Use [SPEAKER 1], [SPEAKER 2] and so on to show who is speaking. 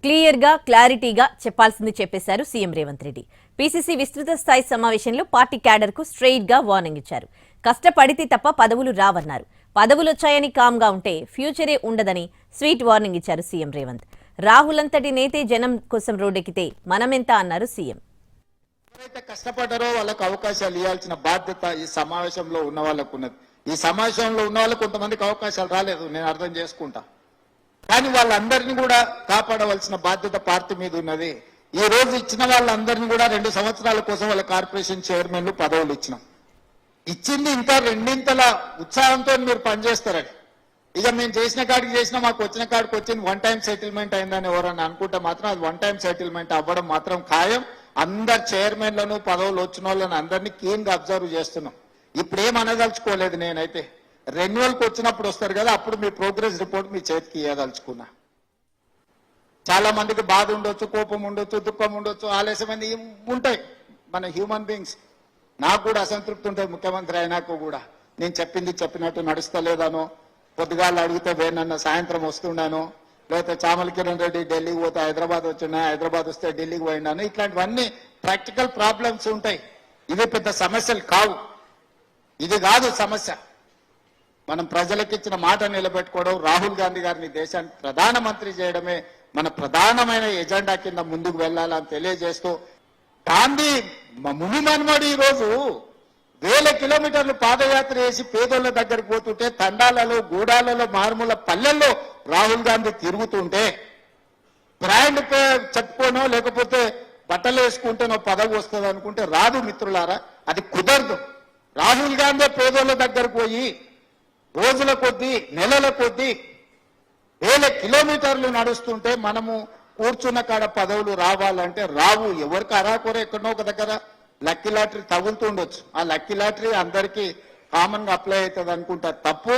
[SPEAKER 1] క్లియర్గా క్లారిటీగా చెప్పాల్సింది చెప్పేశారు సీఎం రేవంత్ రెడ్డి. పీసీసీ విస్తృత స్థాయి సమావేశంలో పార్టీ క్యాడర్కు స్ట్రెయిట్ గా వార్నింగ్ ఇచ్చారు. కష్టపడితే తప్ప పదవులు రావన్నారు. పదవులొచ్చాయని కామ్గా ఉంటే ఫ్యూచరే ఉండదని స్వీట్ వార్నింగ్ ఇచ్చారు సీఎం రేవంత్. రాహుల్ అంతటి నేతే జనం కోసం రోడ్డెక్కితే మనమెంత అన్నారు సీఎం.
[SPEAKER 2] ఎవరైతే కష్టపడ్డారో వాళ్ళకు అవకాశాలు ఇవ్వాల్సిన బాధ్యత ఈ సమావేశంలో ఉన్న వాళ్ళకు ఉన్నది. ఈ సమావేశంలో ఉన్న వాళ్ళకు కొంతమందికి అవకాశాలు రాలేదు, నేను అర్థం చేసుకుంటా. కానీ వాళ్ళందరినీ కూడా కాపాడవలసిన బాధ్యత పార్టీ మీద ఉన్నది. ఈ రోజు ఇచ్చిన వాళ్ళందరినీ కూడా 2 సంవత్సరాల కోసం వాళ్ళ కార్పొరేషన్ చైర్మన్లు పదవులు ఇచ్చినాం. ఇచ్చింది ఇంకా రెండింతల ఉత్సాహంతో మీరు పనిచేస్తారని. ఇక మేము చేసిన కాడికి చేసినా మాకు వచ్చిన కాడికి వచ్చింది 1 టైం సెటిల్మెంట్ అయిందని ఎవరన్నా అనుకుంటే మాత్రం అది 1 టైం సెటిల్మెంట్ అవ్వడం మాత్రం ఖాయం. అందరు చైర్మన్లను పదవులు వచ్చిన వాళ్ళని అందరినీ క్లీన్ గా అబ్జర్వ్ చేస్తున్నాం. ఇప్పుడు ఏం అనదలుచుకోలేదు. నేనైతే రెన్యువల్కి వచ్చినప్పుడు వస్తారు కదా, అప్పుడు మీ ప్రోగ్రెస్ రిపోర్ట్ మీ చేతికి ఇవ్వదలుచుకున్నా. చాలా మందికి బాధ ఉండొచ్చు, కోపం ఉండొచ్చు, దుఃఖం ఉండొచ్చు, ఆలస్యమైంది ఉంటాయి మన హ్యూమన్ బీయింగ్స్. నాకు కూడా అసంతృప్తి ఉంటుంది. ముఖ్యమంత్రి అయినాక కూడా నేను చెప్పింది చెప్పినట్టు నడుస్తలేదనో, పొద్దుగాళ్ళు అడిగితే వేనన్న సాయంత్రం వస్తున్నాను, లేకపోతే చామల కిరణ్ రెడ్డి ఢిల్లీకి పోతే హైదరాబాద్ వచ్చినా, హైదరాబాద్ వస్తే ఢిల్లీకి పోయినాను, ఇట్లాంటివన్నీ ప్రాక్టికల్ ప్రాబ్లమ్స్ ఉంటాయి. ఇవి పెద్ద సమస్యలు కావు. ఇది కాదు సమస్య. మనం ప్రజలకు ఇచ్చిన మాట నిలబెట్టుకోవడం, రాహుల్ గాంధీ గారిని దేశానికి ప్రధానమంత్రి చేయడమే మన ప్రధానమైన ఎజెండా కింద ముందుకు వెళ్ళాలని తెలియజేస్తూ, గాంధీ ముని మన్మడు ఈ రోజు 1000 కిలోమీటర్లు పాదయాత్ర చేసి పేదోళ్ల దగ్గరికి పోతుంటే, తండాలలో, గూడాలలో, మారుమూల పల్లెల్లో రాహుల్ గాంధీ తిరుగుతుంటే, బ్రాండ్ చెప్పుకోనో లేకపోతే బట్టలు వేసుకుంటేనో పదవి వస్తుంది అనుకుంటే రాదు మిత్రులారా, అది కుదరదు. రాహుల్ గాంధీ పేదోళ్ల దగ్గరకు పోయి రోజుల కొద్దీ, నెలల కొద్దీ 1000 కిలోమీటర్లు నడుస్తుంటే మనము కూర్చున్న కాడ పదవులు రావాలంటే రావు. ఎవరికి అరాకొర ఎక్కడో ఒక దగ్గర లక్కీ లాటరీ తగులుతుండొచ్చు. ఆ లక్కీ లాటరీ అందరికీ కామన్ గా అప్లై అవుతుంది అనుకుంటారు. తప్పు.